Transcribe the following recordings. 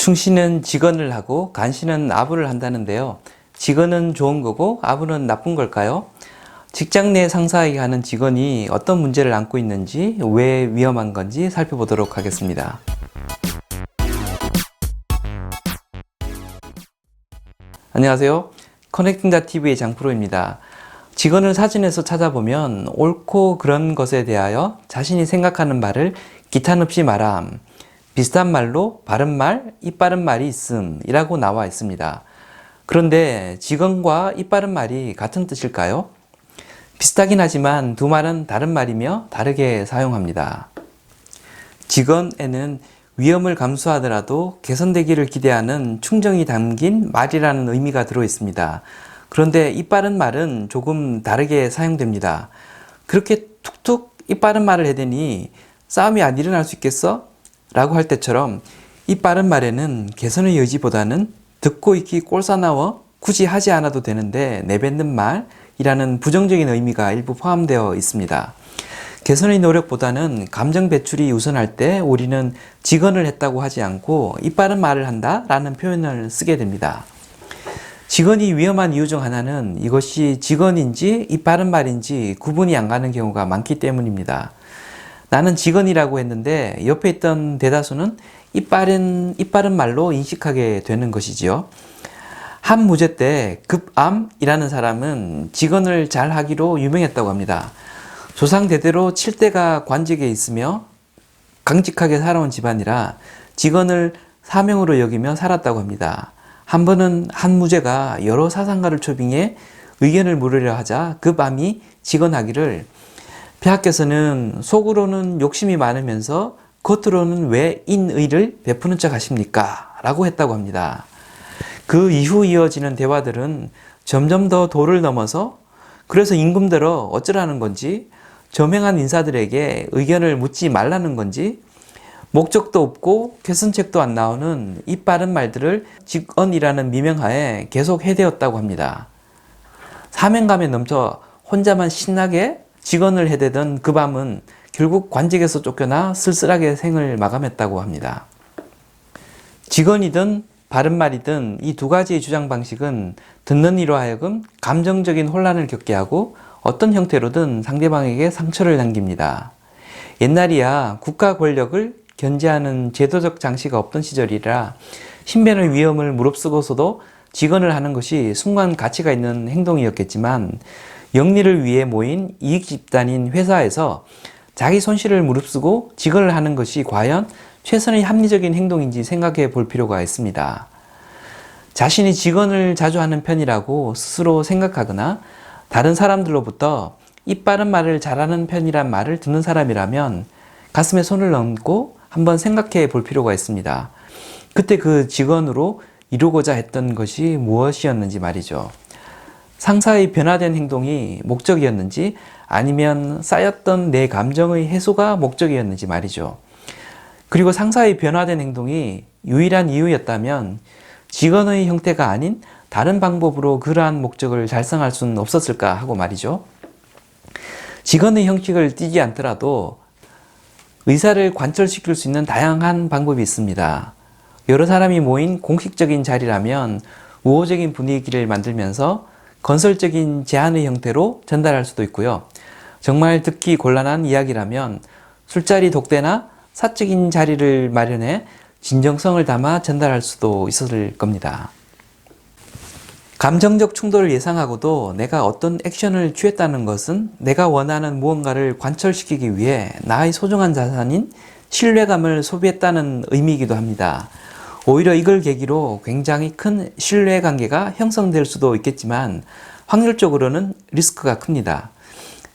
충신은 직언을 하고 간신은 아부를 한다는데요. 직언은 좋은 거고 아부는 나쁜 걸까요? 직장 내 상사에게 하는 직언이 어떤 문제를 안고 있는지, 왜 위험한 건지 살펴보도록 하겠습니다. 안녕하세요. 커넥팅닷TV의 장프로입니다. 직언을 사전에서 찾아보면 옳고 그런 것에 대하여 자신이 생각하는 말을 기탄 없이 말함, 비슷한 말로 바른 말, 이빠른 말이 있음 이라고 나와 있습니다. 그런데 직언과 이빠른 말이 같은 뜻일까요? 비슷하긴 하지만 두 말은 다른 말이며 다르게 사용합니다. 직언에는 위험을 감수하더라도 개선되기를 기대하는 충정이 담긴 말이라는 의미가 들어 있습니다. 그런데 이빠른 말은 조금 다르게 사용됩니다. 그렇게 툭툭 이빠른 말을 해대니 싸움이 안 일어날 수 있겠어? 라고 할 때처럼 이빠른 말에는 개선의 의지보다는 듣고 있기 꼴사나워 굳이 하지 않아도 되는데 내뱉는 말이라는 부정적인 의미가 일부 포함되어 있습니다. 개선의 노력보다는 감정 배출이 우선할 때 우리는 직언을 했다고 하지 않고 이빠른 말을 한다 라는 표현을 쓰게 됩니다. 직언이 위험한 이유 중 하나는 이것이 직언인지 이빠른 말인지 구분이 안 가는 경우가 많기 때문입니다. 나는 직언이라고 했는데 옆에 있던 대다수는 이빠른 말로 인식하게 되는 것이지요. 한 무제 때 급암이라는 사람은 직언을 잘 하기로 유명했다고 합니다. 조상 대대로 칠대가 관직에 있으며 강직하게 살아온 집안이라 직언을 사명으로 여기며 살았다고 합니다. 한 번은 한 무제가 여러 사상가를 초빙해 의견을 물으려 하자 급암이 직언하기를, 폐하께서는 속으로는 욕심이 많으면서 겉으로는 왜 인의를 베푸는 척 하십니까? 라고 했다고 합니다. 그 이후 이어지는 대화들은 점점 더 도를 넘어서 그래서 임금대로 어쩌라는 건지, 저명한 인사들에게 의견을 묻지 말라는 건지, 목적도 없고 개선책도 안 나오는 이빠른 말들을 직언이라는 미명하에 계속 해대었다고 합니다. 사명감에 넘쳐 혼자만 신나게 직언을 해대던 그 밤은 결국 관직에서 쫓겨나 쓸쓸하게 생을 마감했다고 합니다. 직언이든 바른 말이든 이 두 가지의 주장 방식은 듣는 이로 하여금 감정적인 혼란을 겪게 하고 어떤 형태로든 상대방에게 상처를 남깁니다. 옛날이야 국가 권력을 견제하는 제도적 장치가 없던 시절이라 신변의 위험을 무릅쓰고서도 직언을 하는 것이 순간 가치가 있는 행동이었겠지만, 영리를 위해 모인 이익 집단인 회사에서 자기 손실을 무릅쓰고 직언을 하는 것이 과연 최선의 합리적인 행동인지 생각해 볼 필요가 있습니다. 자신이 직언을 자주 하는 편이라고 스스로 생각하거나 다른 사람들로부터 이빠른 말을 잘하는 편이란 말을 듣는 사람이라면 가슴에 손을 얹고 한번 생각해 볼 필요가 있습니다. 그때 그 직언으로 이루고자 했던 것이 무엇이었는지 말이죠. 상사의 변화된 행동이 목적이었는지 아니면 쌓였던 내 감정의 해소가 목적이었는지 말이죠. 그리고 상사의 변화된 행동이 유일한 이유였다면 직언의 형태가 아닌 다른 방법으로 그러한 목적을 달성할 수는 없었을까 하고 말이죠. 직언의 형식을 띠지 않더라도 의사를 관철시킬 수 있는 다양한 방법이 있습니다. 여러 사람이 모인 공식적인 자리라면 우호적인 분위기를 만들면서 건설적인 제안의 형태로 전달할 수도 있고요. 정말 듣기 곤란한 이야기라면 술자리 독대나 사적인 자리를 마련해 진정성을 담아 전달할 수도 있었을 겁니다. 감정적 충돌을 예상하고도 내가 어떤 액션을 취했다는 것은 내가 원하는 무언가를 관철시키기 위해 나의 소중한 자산인 신뢰감을 소비했다는 의미이기도 합니다. 오히려 이걸 계기로 굉장히 큰 신뢰관계가 형성될 수도 있겠지만 확률적으로는 리스크가 큽니다.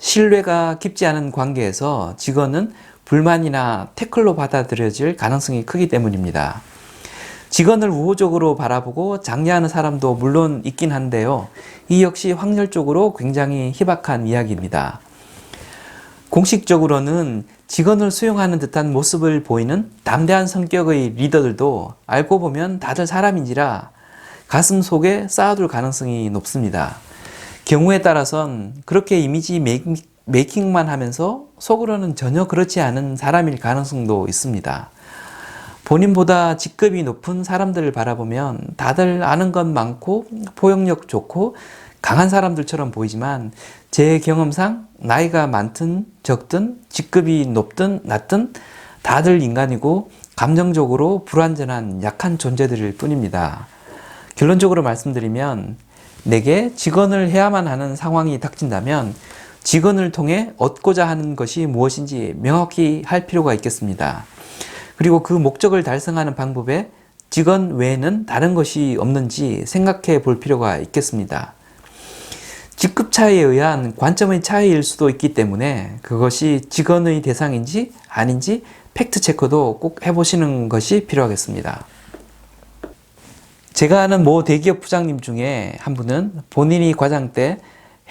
신뢰가 깊지 않은 관계에서 직언은 불만이나 태클로 받아들여질 가능성이 크기 때문입니다. 직언을 우호적으로 바라보고 장려하는 사람도 물론 있긴 한데요. 이 역시 확률적으로 굉장히 희박한 이야기입니다. 공식적으로는 직언을 수용하는 듯한 모습을 보이는 담대한 성격의 리더들도 알고 보면 다들 사람인지라 가슴 속에 쌓아둘 가능성이 높습니다. 경우에 따라선 그렇게 이미지 메이킹만 하면서 속으로는 전혀 그렇지 않은 사람일 가능성도 있습니다. 본인보다 직급이 높은 사람들을 바라보면 다들 아는 것 많고 포용력 좋고 강한 사람들처럼 보이지만 제 경험상 나이가 많든 적든 직급이 높든 낮든 다들 인간이고 감정적으로 불완전한 약한 존재들일 뿐입니다. 결론적으로 말씀드리면 내게 직언을 해야만 하는 상황이 닥친다면 직언을 통해 얻고자 하는 것이 무엇인지 명확히 할 필요가 있겠습니다. 그리고 그 목적을 달성하는 방법에 직언 외에는 다른 것이 없는지 생각해 볼 필요가 있겠습니다. 직급 차이에 의한 관점의 차이일 수도 있기 때문에 그것이 직언의 대상인지 아닌지 팩트 체크도 꼭 해보시는 것이 필요하겠습니다. 제가 아는 모 대기업 부장님 중에 한 분은 본인이 과장 때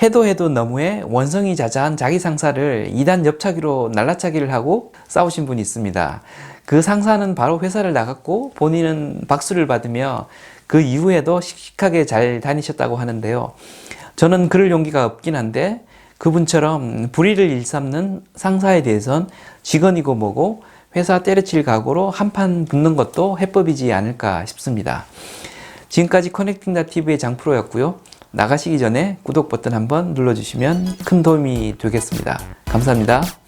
해도 너무해 원성이 자자한 자기 상사를 2단 옆차기로 날라차기를 하고 싸우신 분이 있습니다. 그 상사는 바로 회사를 나갔고 본인은 박수를 받으며 그 이후에도 씩씩하게 잘 다니셨다고 하는데요. 저는 그럴 용기가 없긴 한데 그분처럼 불의를 일삼는 상사에 대해선 직언이고 뭐고 회사 때려칠 각오로 한판 붙는 것도 해법이지 않을까 싶습니다. 지금까지 커넥팅닷TV의 장프로였고요. 나가시기 전에 구독 버튼 한번 눌러주시면 큰 도움이 되겠습니다. 감사합니다.